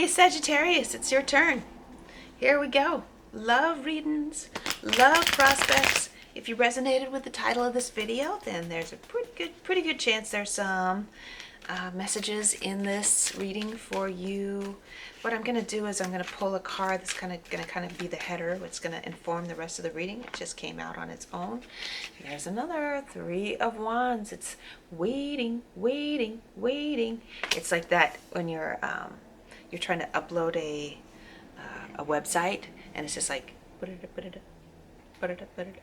Okay, Sagittarius, it's your turn. Here we go. Love readings, love prospects. If you resonated with the title of this video, then there's a pretty good chance there's some messages in this reading for you. What I'm going to do is I'm going to pull a card that's going to be the header. It's going to inform the rest of the reading. It just came out on its own. There's another Three of Wands. It's waiting, waiting, waiting. It's like that when you're trying to upload a website, and it's just like put it up, put it up, put it up, put it up,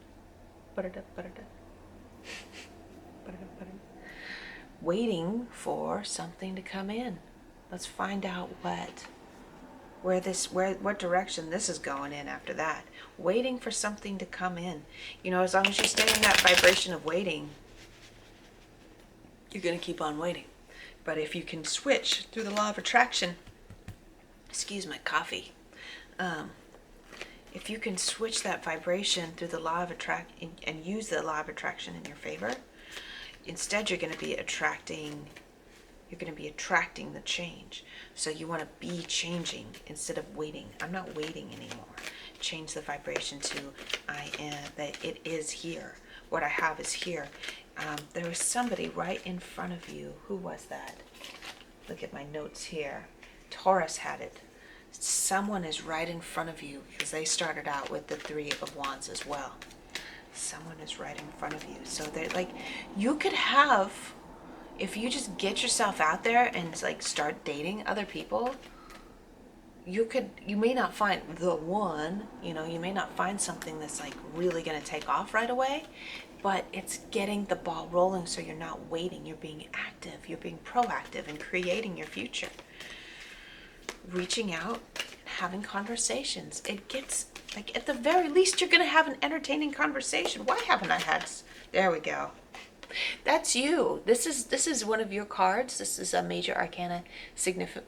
put it up, put it up, put it up, put it up. Waiting for something to come in. Let's find out what direction this is going in after that. Waiting for something to come in. You know, as long as you stay in that vibration of waiting, you're going to keep on waiting. But if you can switch through the law of attraction, excuse my coffee, if you can switch that vibration through the law of attraction and use the law of attraction in your favor, instead you're going to be attracting the change. So you want to be changing instead of waiting. I'm not waiting anymore. Change the vibration to I am, that it is here. What I have is here. There was somebody right in front of you. Who was that? Look at my notes here. Taurus had it. Someone is right in front of you because they started out with the Three of Wands as well. Someone is right in front of you. So they're like, you could have, if you just get yourself out there and like start dating other people, you may not find the one, you may not find something that's like really going to take off right away, but it's getting the ball rolling. So you're not waiting, you're being active, you're being proactive and creating your future. Reaching out, having conversations. It gets, like, at the very least, you're going to have an entertaining conversation. Why haven't I had? There we go. That's you. This is one of your cards. This is a major arcana significator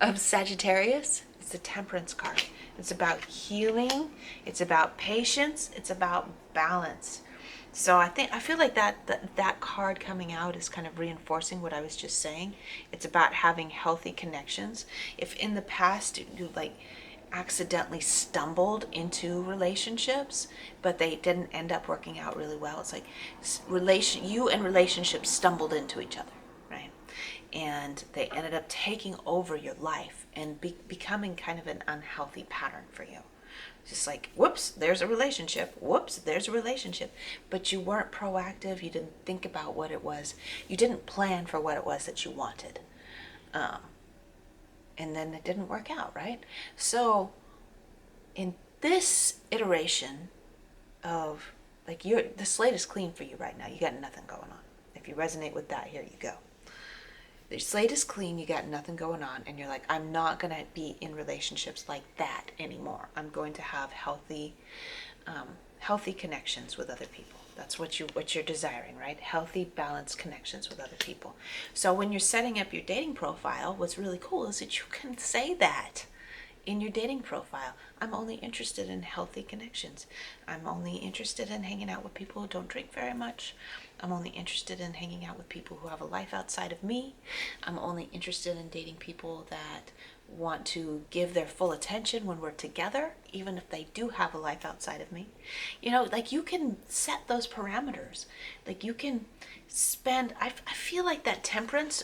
of Sagittarius. It's the Temperance card. It's about healing. It's about patience. It's about balance. So I feel like that card coming out is kind of reinforcing what I was just saying. It's about having healthy connections. If in the past you like accidentally stumbled into relationships, but they didn't end up working out really well, it's like you and relationships stumbled into each other, right? And they ended up taking over your life and becoming kind of an unhealthy pattern for you. Just like, whoops, there's a relationship. Whoops, there's a relationship. But you weren't proactive. You didn't think about what it was. You didn't plan for what it was that you wanted. And then it didn't work out, right? So in this iteration of, like, the slate is clean for you right now. You got nothing going on. If you resonate with that, here you go. The slate is clean, you got nothing going on, and you're like, I'm not going to be in relationships like that anymore. I'm going to have healthy connections with other people. That's what you're desiring, right? Healthy, balanced connections with other people. So when you're setting up your dating profile, what's really cool is that you can say that in your dating profile. I'm only interested in healthy connections. I'm only interested in hanging out with people who don't drink very much. I'm only interested in hanging out with people who have a life outside of me. I'm only interested in dating people that want to give their full attention when we're together, even if they do have a life outside of me. Like, you can set those parameters. Like, you can spend, I feel like that temperance,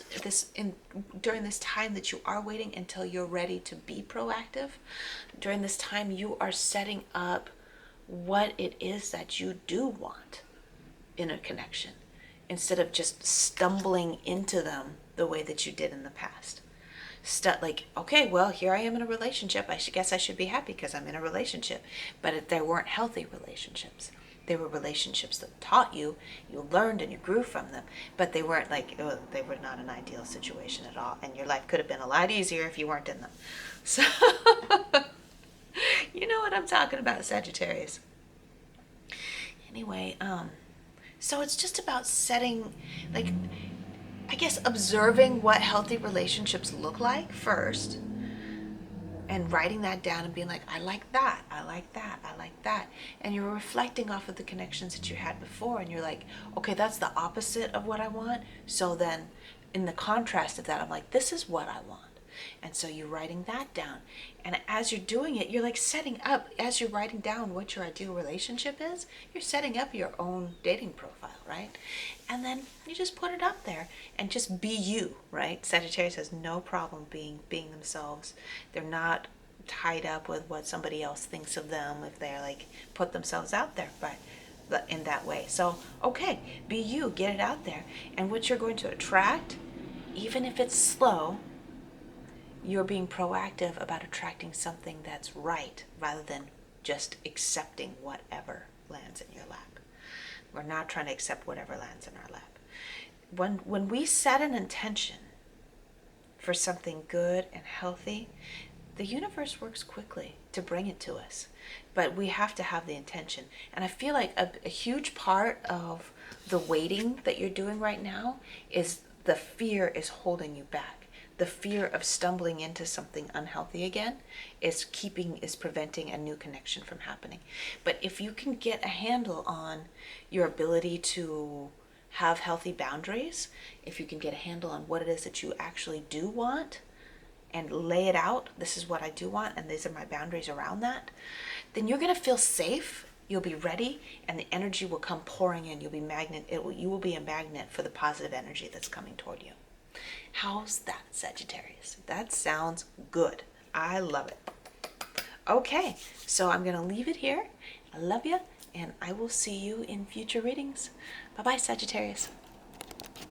during this time that you are waiting until you're ready to be proactive, during this time you are setting up what it is that you do want in a connection, instead of just stumbling into them the way that you did in the past. Like, okay, well, here I am in a relationship. Guess I should be happy because I'm in a relationship. But they weren't healthy relationships. They were relationships that taught you, you learned and you grew from them. But they weren't like, they were not an ideal situation at all. And your life could have been a lot easier if you weren't in them. So, you know what I'm talking about, Sagittarius. Anyway, so it's just about setting, like, I guess, observing what healthy relationships look like first, and writing that down and being like, I like that, I like that, I like that. And you're reflecting off of the connections that you had before, and you're like, okay, that's the opposite of what I want. So then in the contrast of that, I'm like, this is what I want. And so you're writing that down. And as you're doing it, you're like setting up, as you're writing down what your ideal relationship is, you're setting up your own dating profile, right? And then you just put it up there and just be you, right? Sagittarius has no problem being themselves. They're not tied up with what somebody else thinks of them if they're like put themselves out there, but in that way. So, okay, be you, get it out there. And what you're going to attract, even if it's slow, you're being proactive about attracting something that's right rather than just accepting whatever lands in your lap. We're not trying to accept whatever lands in our lap. When we set an intention for something good and healthy, the universe works quickly to bring it to us. But we have to have the intention. And I feel like a huge part of the waiting that you're doing right now is the fear is holding you back. The fear of stumbling into something unhealthy again is preventing a new connection from happening. But if you can get a handle on your ability to have healthy boundaries, if you can get a handle on what it is that you actually do want and lay it out, this is what I do want and these are my boundaries around that, then you're going to feel safe. You'll be ready and the energy will come pouring in. You will be a magnet for the positive energy that's coming toward you. How's that, Sagittarius? That sounds good. I love it. Okay, so I'm going to leave it here. I love you, and I will see you in future readings. Bye-bye, Sagittarius.